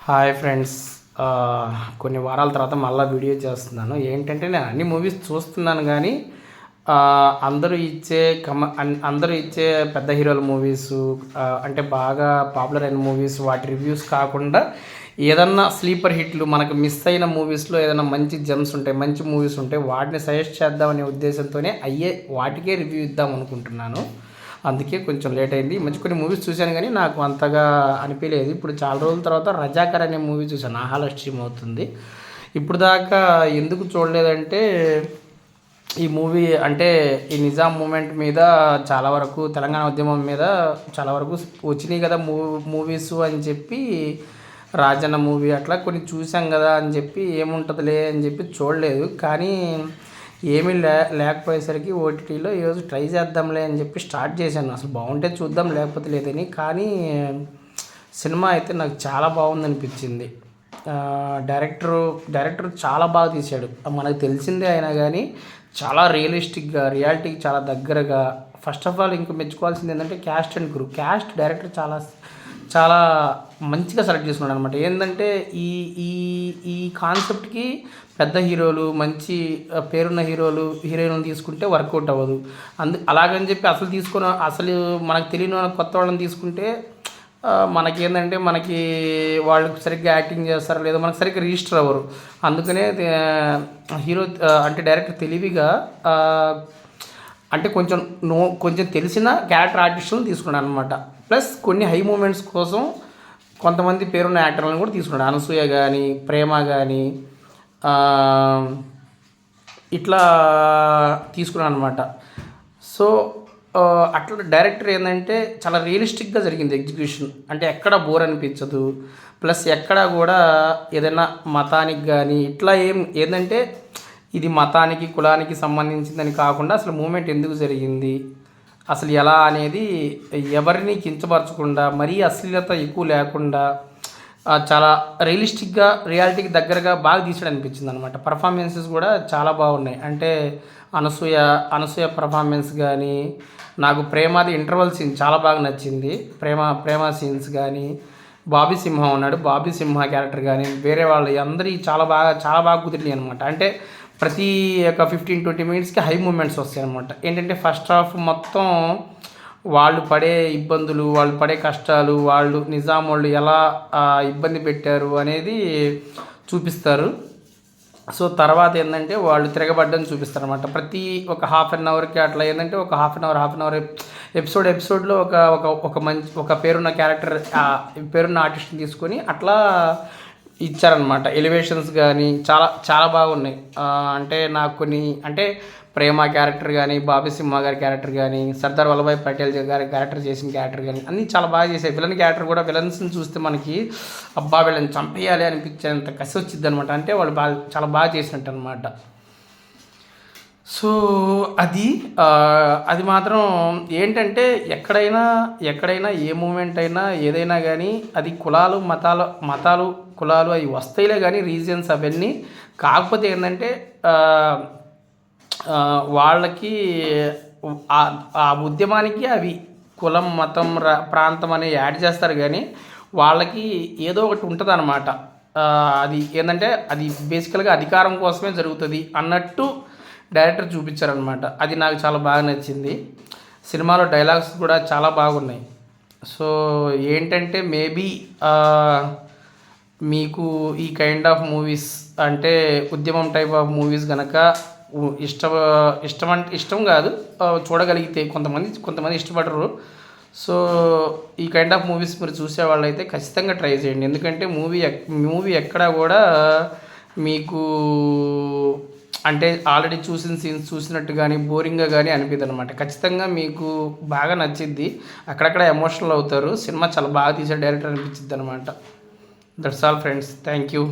Hi friends. కొన్ని వారాల తర్వాత మళ్ళీ వీడియో చేస్తున్నాను. ఏంటంటే నేను అన్ని మూవీస్ చూస్తున్నాను కానీ అందరూ ఇచ్చే పెద్ద హీరోల మూవీసు, అంటే బాగా పాపులర్ అయిన మూవీస్ వాటి రివ్యూస్ కాకుండా ఏదన్నా స్లీపర్ హిట్లు మనకు మిస్ అయిన మూవీస్లో ఏదైనా మంచి జెమ్స్ ఉంటాయి, మంచి మూవీస్ ఉంటాయి, వాటిని సజెస్ట్ చేద్దామనే ఉద్దేశంతోనే వాటికే రివ్యూ ఇద్దాం అనుకుంటున్నాను. అందుకే కొంచెం లేట్ అయింది. మంచి కొన్ని మూవీస్ చూశాను కానీ నాకు అంతగా అనిపించలేదు. ఇప్పుడు చాలా రోజుల తర్వాత రజాకర్ అనే మూవీ చూశాను. ఆహాలో స్ట్రీమ్ అవుతుంది. ఇప్పుడు దాకా ఎందుకు చూడలేదంటే ఈ మూవీ అంటే ఈ నిజాం మూమెంట్ మీద చాలా వరకు, తెలంగాణ ఉద్యమం మీద చాలా వరకు వచ్చినాయి కదా మూవీస్ అని చెప్పి, రాజన్న మూవీ అట్లా కొన్ని చూసాం కదా అని చెప్పి ఏముంటుందిలే అని చెప్పి చూడలేదు. కానీ ఏమీ లేకపోయేసరికి ఓటీటీలో ఈరోజు ట్రై చేద్దాంలే అని చెప్పి స్టార్ట్ చేశాను. అసలు బాగుంటే చూద్దాం, లేకపోతే లేదని. కానీ సినిమా అయితే నాకు చాలా బాగుంది అనిపించింది. డైరెక్టర్ చాలా బాగా తీశాడు. మనకు తెలిసిందే అయినా కానీ చాలా రియలిస్టిక్గా, రియాలిటీకి చాలా దగ్గరగా. ఫస్ట్ ఆఫ్ ఆల్ ఇంకా మెచ్చుకోవాల్సింది ఏంటంటే క్యాస్ట్ అండ్ క్రూ. డైరెక్టర్ చాలా చాలా మంచిగా సెలెక్ట్ చేసుకున్నాడు అనమాట. ఏంటంటే ఈ ఈ ఈ కాన్సెప్ట్కి పెద్ద హీరోలు, మంచి పేరున్న హీరోయిన్లు తీసుకుంటే వర్కౌట్ అవ్వదు. అలాగని చెప్పి అసలు మనకు తెలియని కొత్త వాళ్ళని తీసుకుంటే మనకేంటంటే వాళ్ళు సరిగ్గా యాక్టింగ్ చేస్తారు, లేదా మనకు సరిగ్గా రిజిస్టర్ అవ్వరు. అందుకనే డైరెక్టర్ తెలివిగా అంటే కొంచెం తెలిసిన క్యారెక్టర్ ఆర్టిస్టులను తీసుకున్నాడు అనమాట. ప్లస్ కొన్ని హై మూమెంట్స్ కోసం కొంతమంది పేరున్న యాక్టర్లను కూడా తీసుకున్నాడు. అనసూయ కానీ, ప్రేమ కానీ ఇట్లా తీసుకున్నాను అనమాట. సో అట్లా డైరెక్టర్ ఏంటంటే చాలా రియలిస్టిక్గా జరిగింది ఎగ్జిక్యూషన్. అంటే ఎక్కడ బోర్ అనిపించదు. ప్లస్ ఎక్కడ కూడా ఏదైనా మతానికి కానీ ఇట్లా ఏంటంటే ఇది మతానికి, కులానికి సంబంధించిందని కాకుండా అసలు మూమెంట్ ఎందుకు జరిగింది, అసలు ఎలా అనేది ఎవరిని కించపరచకుండా, మరీ అశ్లీలత ఎక్కువ లేకుండా చాలా రియలిస్టిక్గా, రియాలిటీకి దగ్గరగా బాగా తీసాడు అనిపించింది అనమాట. పర్ఫార్మెన్సెస్ కూడా చాలా బాగున్నాయి. అంటే అనసూయ పర్ఫార్మెన్స్ కానీ, నాకు ప్రేమాది ఇంటర్వల్ సీన్ చాలా బాగా నచ్చింది. ప్రేమ సీన్స్ కానీ, బాబీ సింహ ఉన్నాడు, బాబీ సింహ క్యారెక్టర్ కానీ, వేరే వాళ్ళు అందరి చాలా బాగా కుదిరినాయి అనమాట. అంటే ప్రతి ఒక 15-20 మినిట్స్కి హై మూమెంట్స్ వస్తాయి అనమాట. ఏంటంటే ఫస్ట్ హాఫ్ మొత్తం వాళ్ళు పడే ఇబ్బందులు, వాళ్ళు పడే కష్టాలు, వాళ్ళు నిజాం వాళ్ళు ఎలా ఇబ్బంది పెట్టారు అనేది చూపిస్తారు. సో తర్వాత ఏంటంటే వాళ్ళు తిరగబడ్డం చూపిస్తారు అనమాట. ప్రతి ఒక హాఫ్ అన్ అవర్కి అట్లా ఏంటంటే ఒక హాఫ్ అన్ అవర్ ఎపిసోడ్లో ఒక పేరున్న పేరున్న ఆర్టిస్ట్ని తీసుకొని అట్లా ఇచ్చారనమాట. ఎలివేషన్స్ కానీ చాలా బాగున్నాయి. అంటే నాకు అంటే ప్రేమ క్యారెక్టర్ కానీ, బాబీ సింహ గారి క్యారెక్టర్ కానీ, సర్దార్ వల్లభాయ్ పటేల్ గారి క్యారెక్టర్ చేసిన క్యారెక్టర్ కానీ అన్నీ చాలా బాగా చేశాయి. విలన్ క్యారెక్టర్ కూడా, విలన్స్ని చూస్తే మనకి అబ్బా వీళ్ళని చంపేయాలి అనిపించేంత కసి వచ్చింది అనమాట. అంటే వాళ్ళు చాలా బాగా చేసినట్టు అనమాట. సో అది మాత్రం ఏంటంటే ఎక్కడైనా ఏ మూమెంట్ అయినా ఏదైనా కానీ అది మతాలు కులాలు అవి వస్తాయిలే కానీ రీజన్స్ అవన్నీ. కాకపోతే ఏంటంటే వాళ్ళకి ఆ ఉద్యమానికి అవి కులం, మతం, ప్రాంతం అనే యాడ్ చేస్తారు కానీ వాళ్ళకి ఏదో ఒకటి ఉంటుంది అన్నమాట. అది ఏంటంటే అది బేసికల్గా అధికారం కోసమే జరుగుతుంది అన్నట్టు డైరెక్టర్ చూపించారనమాట. అది నాకు చాలా బాగా నచ్చింది. సినిమాలో డైలాగ్స్ కూడా చాలా బాగున్నాయి. సో ఏంటంటే మేబీ మీకు ఈ కైండ్ ఆఫ్ మూవీస్ అంటే ఉద్యమం టైప్ ఆఫ్ మూవీస్ కనుక ఇష్టం కాదు, చూడగలిగితే కొంతమంది ఇష్టపడరు. సో ఈ కైండ్ ఆఫ్ మూవీస్ మీరు చూసేవాళ్ళు అయితే ఖచ్చితంగా ట్రై చేయండి. ఎందుకంటే మూవీ ఎక్కడా కూడా మీకు అంటే ఆల్రెడీ చూసిన సీన్స్ చూసినట్టు కానీ బోరింగ్గా కానీ అనిపిదు అనమాట. ఖచ్చితంగా మీకు బాగా నచ్చిద్ది. అక్కడక్కడ ఎమోషనల్ అవుతారు. సినిమా చాలా బాగా తీసే డైరెక్టర్ అనిపించిద్ది అనమాట. That's all friends. Thank you.